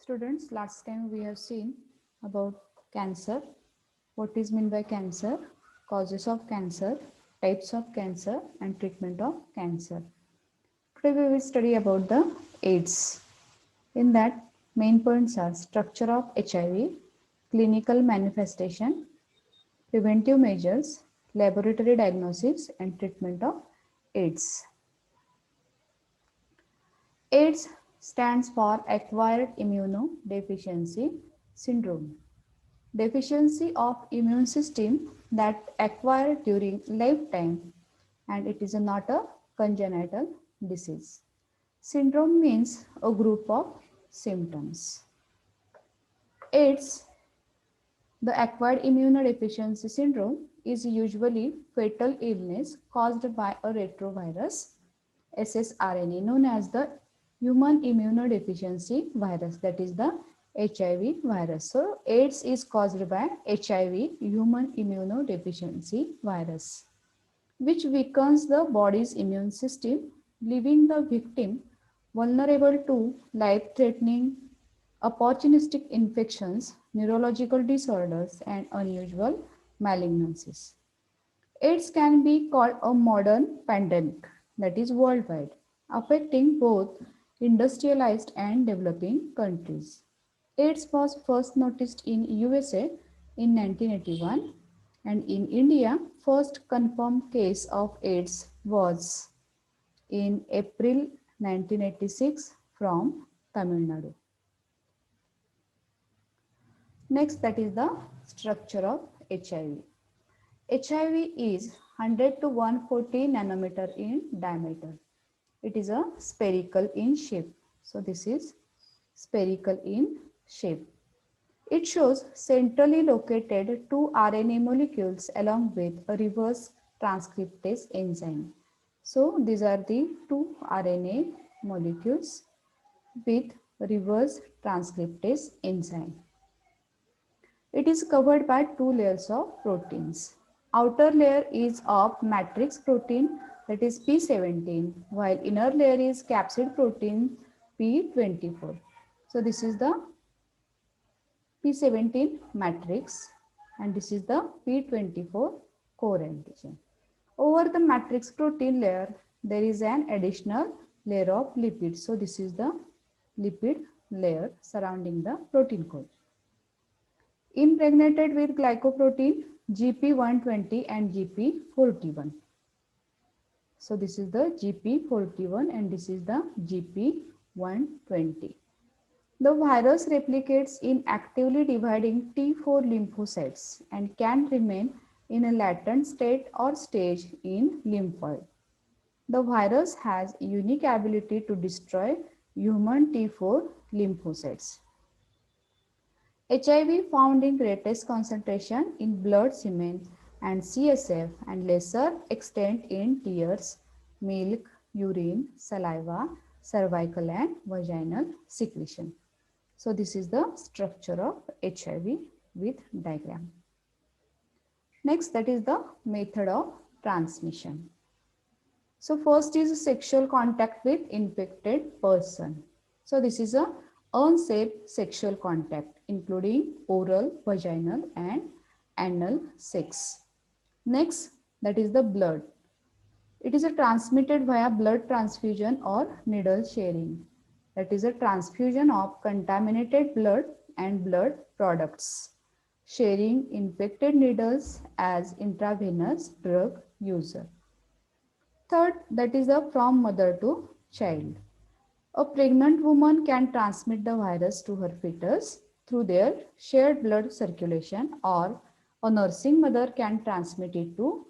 Students, last time we have seen about cancer, what is meant by cancer, causes of cancer, types of cancer and treatment of cancer. Today we will study about the AIDS. In that, main points are structure of HIV, clinical manifestation, preventive measures, laboratory diagnosis and treatment of AIDS. AIDS stands for acquired immunodeficiency syndrome. Deficiency of immune system that acquired during lifetime, and it is not a congenital disease. Syndrome means a group of symptoms. AIDS, the acquired immunodeficiency syndrome, is usually fatal illness caused by a retrovirus ssRNA known as the human immunodeficiency virus, that is the HIV virus. So AIDS is caused by HIV, human immunodeficiency virus, which weakens the body's immune system, leaving the victim vulnerable to life-threatening, opportunistic infections, neurological disorders, and unusual malignancies. AIDS can be called a modern pandemic, that is worldwide, affecting both industrialized and developing countries. AIDS was first noticed in USA in 1981, and in India, first confirmed case of AIDS was in April 1986 from Tamil Nadu. Next, that is the structure of HIV. HIV is 100 to 140 nanometer in diameter. It is a spherical in shape. So this is spherical in shape. It shows centrally located two RNA molecules along with a reverse transcriptase enzyme. So these are the two RNA molecules with reverse transcriptase enzyme. It is covered by two layers of proteins. Outer layer is of matrix protein, that is P17, while inner layer is capsid protein P24. So this is the P17 matrix and this is the P24 core antigen. Over the matrix protein layer, there is an additional layer of lipids. So this is the lipid layer surrounding the protein core. Impregnated with glycoprotein GP120 and GP41. So this is the GP41 and this is the GP120. The virus replicates in actively dividing T4 lymphocytes and can remain in a latent state or stage in lymphoid. The virus has unique ability to destroy human T4 lymphocytes. HIV found in greatest concentration in blood, semen and CSF and lesser extent in tears, milk, urine, saliva, cervical and vaginal secretion. So this is the structure of HIV with diagram. Next, that is the method of transmission. So first is sexual contact with infected person. So this is a unsafe sexual contact including oral, vaginal and anal sex. Next, that is the blood. It is a transmitted via blood transfusion or needle sharing. That is a transfusion of contaminated blood and blood products, sharing infected needles as intravenous drug user. Third, that is from mother to child. A pregnant woman can transmit the virus to her fetus through their shared blood circulation, or a nursing mother can transmit it to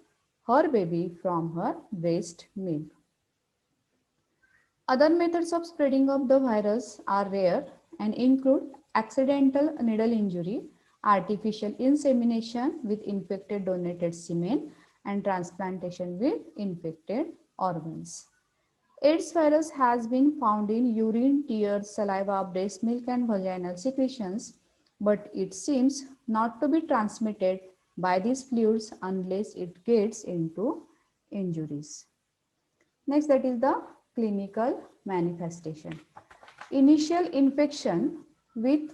her baby from her breast milk. Other methods of spreading of the virus are rare and include accidental needle injury, artificial insemination with infected donated semen, and transplantation with infected organs. AIDS virus has been found in urine, tears, saliva, breast milk and vaginal secretions, but it seems not to be transmitted by these fluids unless it gets into injuries. Next, that is the clinical manifestation. Initial infection with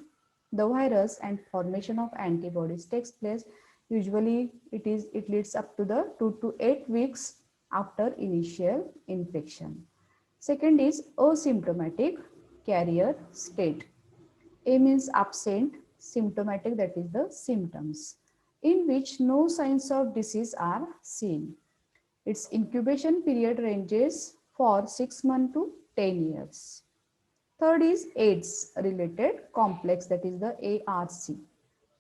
the virus and formation of antibodies takes place. Usually it leads up to the 2 to 8 weeks after initial infection. Second is asymptomatic carrier state. A means absent, symptomatic, that is the symptoms, in which no signs of disease are seen. Its incubation period ranges for 6 months to 10 years. Third is AIDS related complex, that is the ARC,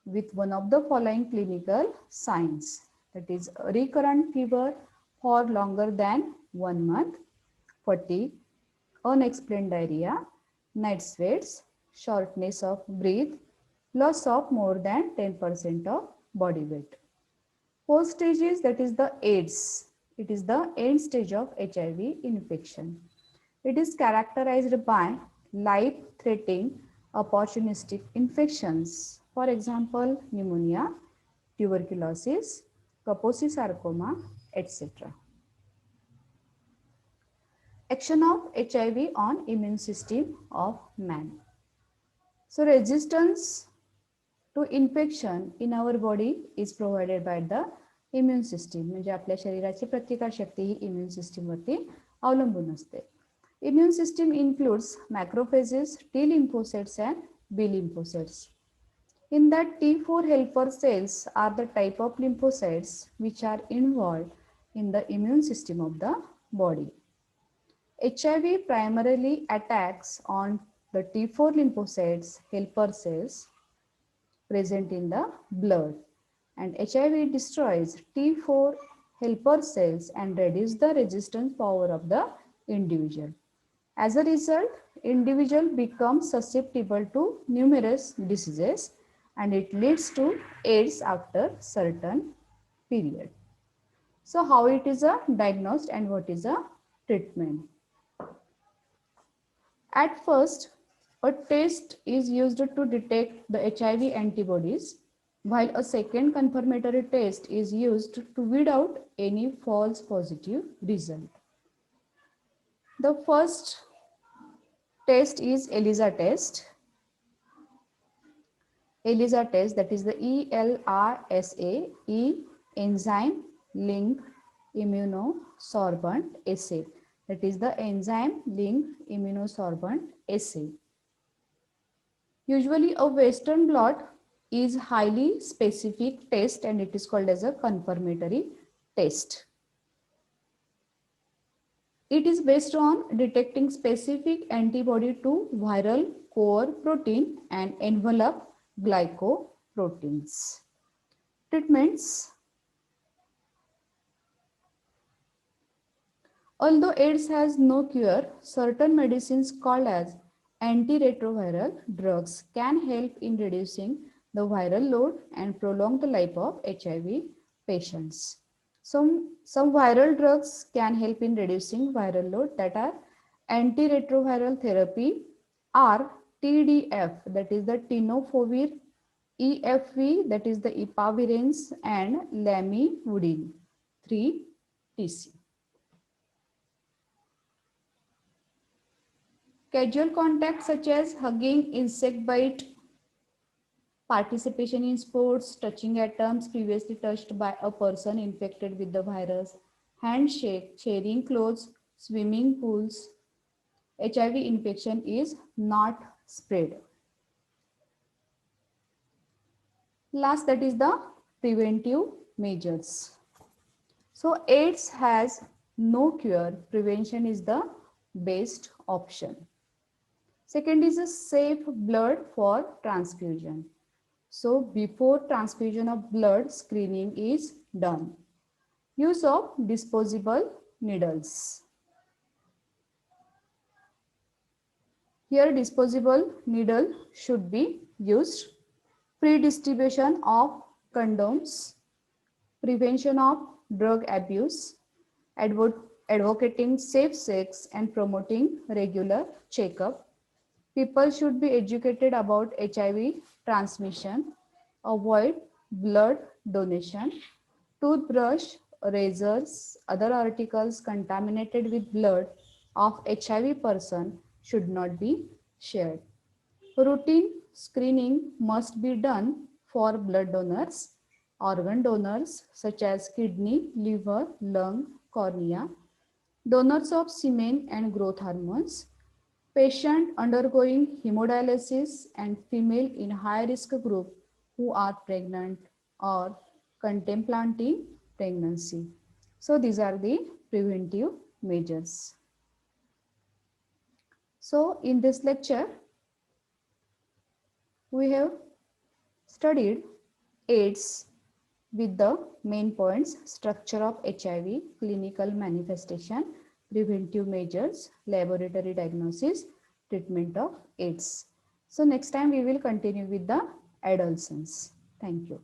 with one of the following clinical signs, that is recurrent fever for longer than 1 month, fatigue, unexplained diarrhea, night sweats, shortness of breath, loss of more than 10% of body weight. Fourth stage is, that is the AIDS. It is the end stage of HIV infection. It is characterized by life-threatening opportunistic infections. For example, pneumonia, tuberculosis, Kaposi sarcoma, etc. Action of HIV on immune system of man. So resistance to infection in our body is provided by the immune system. म्हणजे आपल्या शरीराची प्रतिकारशक्ती ही immune system वरती अवलंबून असते. Immune system includes macrophages, T lymphocytes and B lymphocytes. In that, T4 helper cells are the type of lymphocytes which are involved in the immune system of the body. HIV primarily attacks on the T4 lymphocytes helper cells present in the blood, and HIV destroys T4 helper cells and reduces the resistance power of the individual. As a result, individual becomes susceptible to numerous diseases and it leads to AIDS after certain period. So how it is diagnosed and what is a treatment? At first, a test is used to detect the HIV antibodies, while a second confirmatory test is used to weed out any false positive result. The first test is ELISA test. ELISA test, that is the ELRSA, E enzyme linked immunosorbent assay. That is the enzyme linked immunosorbent assay. Usually a Western blot is highly specific test and it is called as a confirmatory test. It is based on detecting specific antibody to viral core protein and envelope glycoproteins. Treatments. Although AIDS has no cure, certain medicines called as antiretroviral drugs can help in reducing the viral load and prolong the life of HIV patients. Some viral drugs can help in reducing viral load, that are antiretroviral therapy are TDF, that is the tenofovir, EFV, that is the epavirins, and lamivudine 3-TC. Casual contact such as hugging, insect bite, participation in sports, touching atoms previously touched by a person infected with the virus, handshake, sharing clothes, swimming pools. HIV infection is not spread. Last, that is the preventive measures. So AIDS has no cure. Prevention is the best option. Second is a safe blood for transfusion. So before transfusion of blood, screening is done. Use of disposable needles. Here disposable needle should be used. Free distribution of condoms. Prevention of drug abuse. Advocating safe sex and promoting regular checkup. People should be educated about HIV transmission, avoid blood donation, toothbrush, razors, other articles contaminated with blood of HIV person should not be shared. Routine screening must be done for blood donors, organ donors such as kidney, liver, lung, cornea, donors of semen and growth hormones, patient undergoing hemodialysis, and female in high risk group who are pregnant or contemplating pregnancy. So these are the preventive measures. So in this lecture, we have studied AIDS with the main points: structure of HIV, clinical manifestation, preventive measures, laboratory diagnosis, treatment of AIDS. So next time we will continue with the adolescents. Thank you.